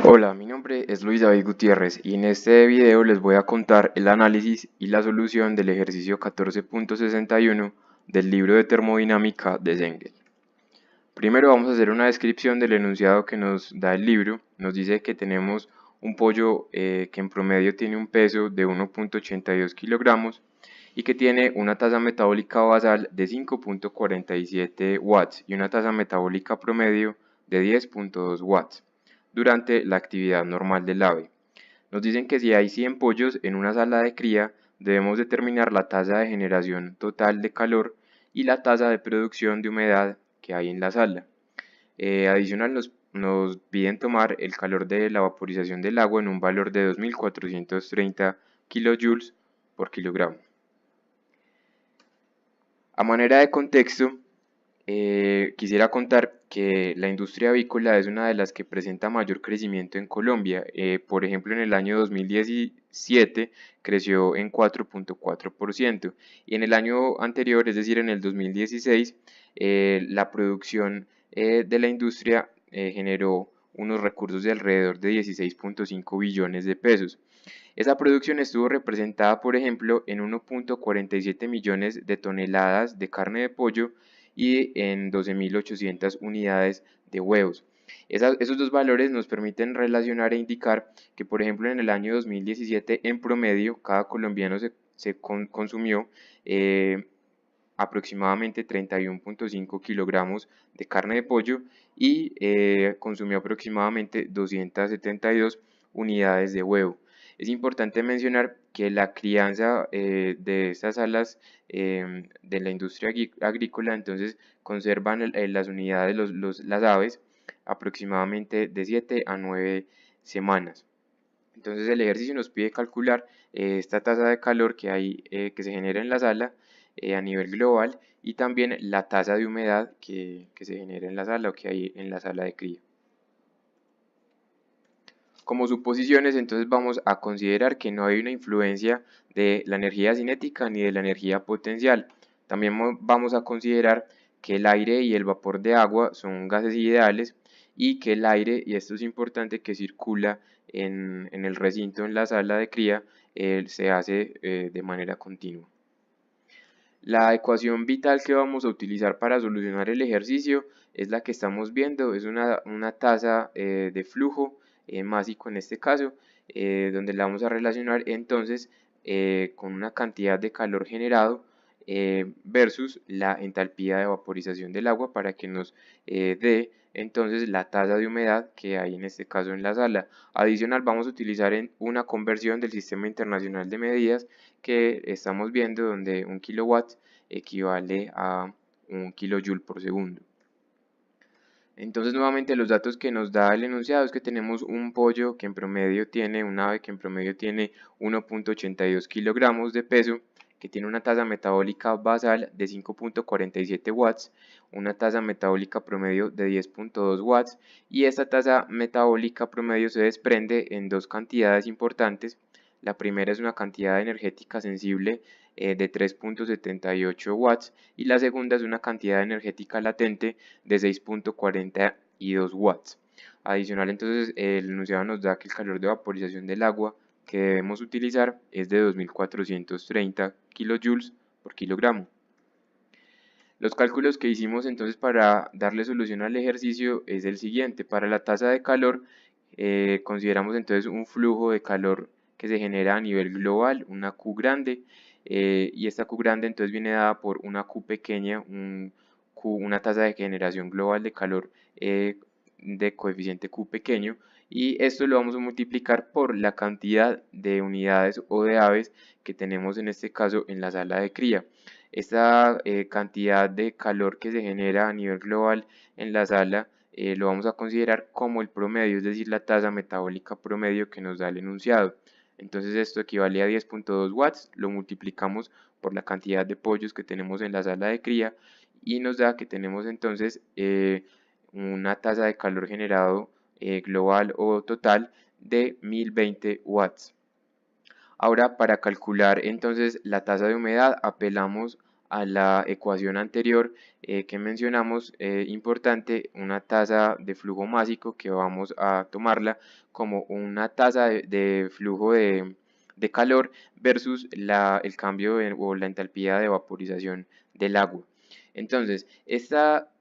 Hola, mi nombre es Luis David Gutiérrez y en este video les voy a contar el análisis y la solución del ejercicio 14.61 del libro de termodinámica de Zengel. Primero vamos a hacer una descripción del enunciado que nos da el libro. Nos dice que tenemos un pollo que en promedio tiene un peso de 1.82 kilogramos y que tiene una tasa metabólica basal de 5.47 watts y una tasa metabólica promedio de 10.2 watts durante la actividad normal del ave. Nos dicen que si hay 100 pollos en una sala de cría, debemos determinar la tasa de generación total de calor y la tasa de producción de humedad que hay en la sala. Adicional nos piden tomar el calor de la vaporización del agua en un valor de 2430 kilojoules por kilogramo. A manera de contexto, quisiera contar que la industria avícola es una de las que presenta mayor crecimiento en Colombia. Por ejemplo, en el año 2017 creció en 4.4% y en el año anterior, es decir, en el 2016, la producción de la industria generó unos recursos de alrededor de 16.5 billones de pesos. Esa producción estuvo representada, por ejemplo, en 1.47 millones de toneladas de carne de pollo y en 12.800 unidades de huevos. Esos dos valores nos permiten relacionar e indicar que, por ejemplo, en el año 2017, en promedio, cada colombiano se consumió aproximadamente 31.5 kilogramos de carne de pollo y consumió aproximadamente 272 unidades de huevo. Es importante mencionar que la crianza de estas alas de la industria agrícola entonces conservan las unidades, las aves, aproximadamente de 7 a 9 semanas. Entonces el ejercicio nos pide calcular esta tasa de calor que hay que se genera en la sala a nivel global y también la tasa de humedad que se genera en la sala o que hay en la sala de cría. Como suposiciones, entonces vamos a considerar que no hay una influencia de la energía cinética ni de la energía potencial. También vamos a considerar que el aire y el vapor de agua son gases ideales y que el aire, y esto es importante, que circula en el recinto, en la sala de cría, se hace de manera continua. La ecuación vital que vamos a utilizar para solucionar el ejercicio es la que estamos viendo, es una tasa de flujo másico en este caso, donde la vamos a relacionar entonces con una cantidad de calor generado versus la entalpía de vaporización del agua para que nos dé entonces la tasa de humedad que hay en este caso en la sala. Adicional vamos a utilizar una conversión del Sistema Internacional de Medidas que estamos viendo donde un kilowatt equivale a un kilojoule por segundo. Entonces nuevamente los datos que nos da el enunciado es que tenemos un pollo que en promedio tiene, un ave que en promedio tiene 1.82 kilogramos de peso, que tiene una tasa metabólica basal de 5.47 watts, una tasa metabólica promedio de 10.2 watts y esta tasa metabólica promedio se desprende en dos cantidades importantes. La primera es una cantidad energética sensible de 3.78 watts y la segunda es una cantidad energética latente de 6.42 watts. Adicional, entonces, el enunciado nos da que el calor de vaporización del agua que debemos utilizar es de 2430 kilojoules por kilogramo. Los cálculos que hicimos entonces para darle solución al ejercicio es el siguiente. Para la tasa de calor consideramos entonces un flujo de calor que se genera a nivel global, una Q grande, y esta Q grande entonces viene dada por una Q pequeña, una tasa de generación global de calor de coeficiente Q pequeño, y esto lo vamos a multiplicar por la cantidad de unidades o de aves que tenemos en este caso en la sala de cría. Esta cantidad de calor que se genera a nivel global en la sala lo vamos a considerar como el promedio, es decir, la tasa metabólica promedio que nos da el enunciado. Entonces esto equivale a 10.2 watts, lo multiplicamos por la cantidad de pollos que tenemos en la sala de cría y nos da que tenemos entonces una tasa de calor generado global o total de 1020 watts. Ahora para calcular entonces la tasa de humedad apelamos a la ecuación anterior que mencionamos, importante, una tasa de flujo másico que vamos a tomarla como una tasa de flujo de calor versus el cambio o la entalpía de vaporización del agua. Entonces, esta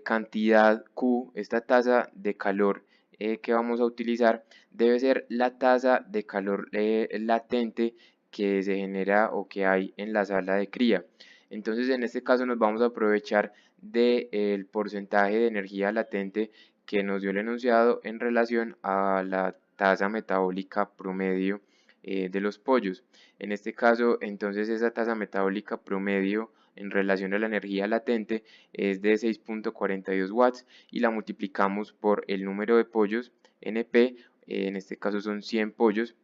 cantidad Q, esta tasa de calor que vamos a utilizar, debe ser la tasa de calor latente que se genera o que hay en la sala de cría. Entonces, en este caso nos vamos a aprovechar del porcentaje de energía latente que nos dio el enunciado en relación a la tasa metabólica promedio de los pollos. En este caso, entonces, esa tasa metabólica promedio en relación a la energía latente es de 6.42 watts y la multiplicamos por el número de pollos NP, en este caso son 100 pollos,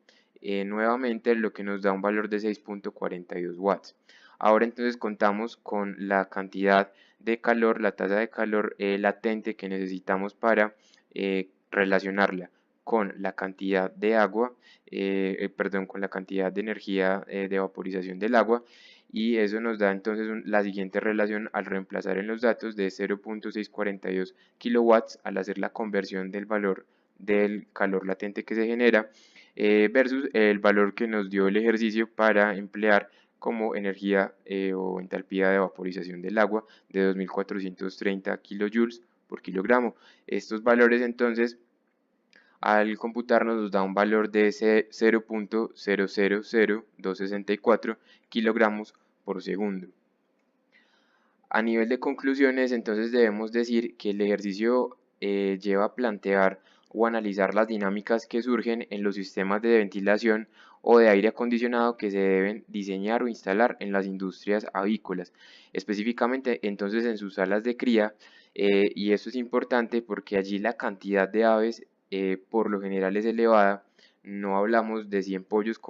nuevamente lo que nos da un valor de 6.42 watts. Ahora entonces contamos con la cantidad de calor, la tasa de calor latente que necesitamos para relacionarla con la cantidad de agua, perdón, con la cantidad de energía de vaporización del agua, y eso nos da entonces la siguiente relación al reemplazar en los datos de 0.642 kilowatts al hacer la conversión del valor del calor latente que se genera versus el valor que nos dio el ejercicio para emplear como energía o entalpía de vaporización del agua de 2430 kilojoules por kilogramo. Estos valores entonces al computarnos nos da un valor de 0.000264 kilogramos por segundo. A nivel de conclusiones, entonces debemos decir que el ejercicio lleva a plantear o analizar las dinámicas que surgen en los sistemas de ventilación o de aire acondicionado que se deben diseñar o instalar en las industrias avícolas, específicamente entonces en sus salas de cría, y esto es importante porque allí la cantidad de aves por lo general es elevada. No hablamos de 100 pollos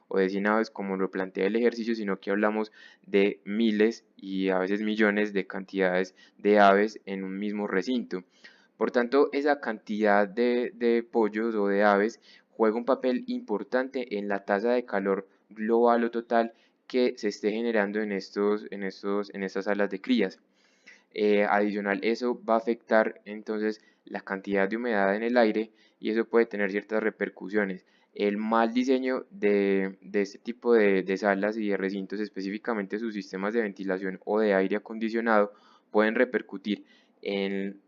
o de 100 aves como lo plantea el ejercicio, sino que hablamos de miles y a veces millones de cantidades de aves en un mismo recinto. Por tanto, esa cantidad de pollos o de aves juega un papel importante en la tasa de calor global o total que se esté generando en estas salas de crías. Adicional, eso va a afectar entonces la cantidad de humedad en el aire y eso puede tener ciertas repercusiones. El mal diseño de este tipo de salas y de recintos, específicamente sus sistemas de ventilación o de aire acondicionado, pueden repercutir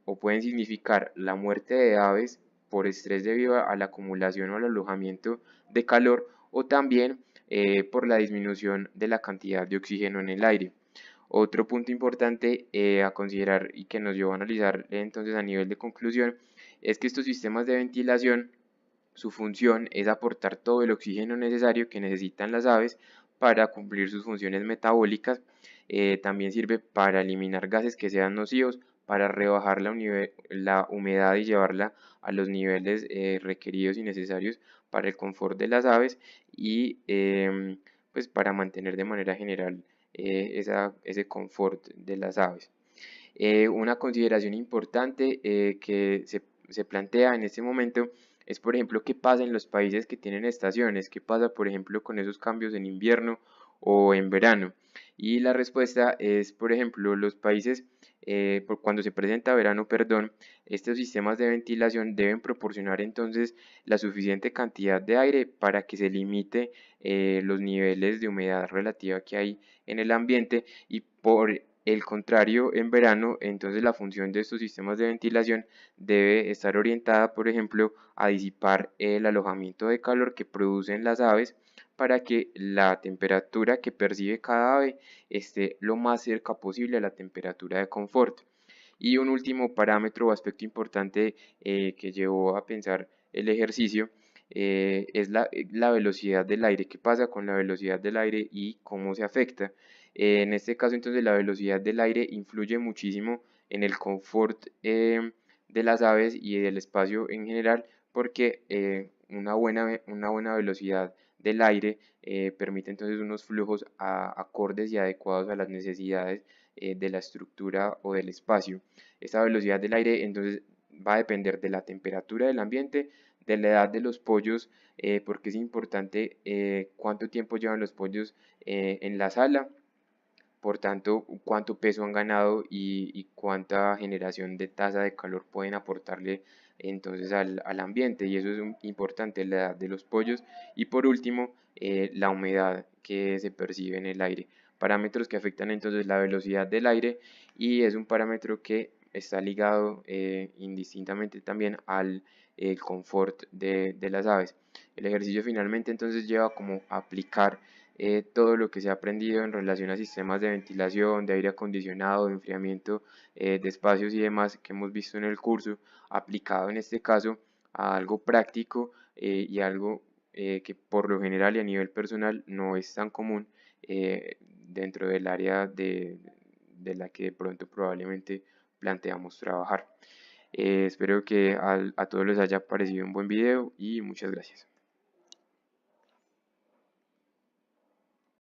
o pueden significar la muerte de aves por estrés debido a la acumulación o al alojamiento de calor o también por la disminución de la cantidad de oxígeno en el aire. Otro punto importante a considerar y que nos llevó a analizar entonces a nivel de conclusión es que estos sistemas de ventilación, su función es aportar todo el oxígeno necesario que necesitan las aves para cumplir sus funciones metabólicas. También sirve para eliminar gases que sean nocivos, para rebajar la humedad y llevarla a los niveles requeridos y necesarios para el confort de las aves y pues para mantener de manera general ese confort de las aves. Una consideración importante que se plantea en este momento es, por ejemplo, qué pasa en los países que tienen estaciones, qué pasa, por ejemplo, con esos cambios en invierno o en verano. Y la respuesta es, por ejemplo, los países, cuando se presenta verano, perdón, estos sistemas de ventilación deben proporcionar entonces la suficiente cantidad de aire para que se limite los niveles de humedad relativa que hay en el ambiente y por el contrario, en verano, entonces la función de estos sistemas de ventilación debe estar orientada, por ejemplo, a disipar el alojamiento de calor que producen las aves para que la temperatura que percibe cada ave esté lo más cerca posible a la temperatura de confort. Y un último parámetro o aspecto importante que llevó a pensar el ejercicio es la velocidad del aire. ¿Qué pasa con la velocidad del aire y cómo se afecta? En este caso, entonces, la velocidad del aire influye muchísimo en el confort de las aves y del espacio en general, porque una buena velocidad del aire permite entonces unos flujos acordes y adecuados a las necesidades de la estructura o del espacio. Esta velocidad del aire entonces va a depender de la temperatura del ambiente, de la edad de los pollos, porque es importante cuánto tiempo llevan los pollos en la sala, por tanto, cuánto peso han ganado y cuánta generación de tasa de calor pueden aportarle entonces al ambiente, y eso es importante, la edad de los pollos. Y por último, la humedad que se percibe en el aire, parámetros que afectan entonces la velocidad del aire, y es un parámetro que está ligado indistintamente también al confort de las aves. El ejercicio finalmente entonces lleva como a aplicar todo lo que se ha aprendido en relación a sistemas de ventilación, de aire acondicionado, de enfriamiento de espacios y demás que hemos visto en el curso, aplicado en este caso a algo práctico y algo que por lo general y a nivel personal no es tan común dentro del área de la que de pronto probablemente planteamos trabajar. Espero que a todos les haya parecido un buen video y muchas gracias.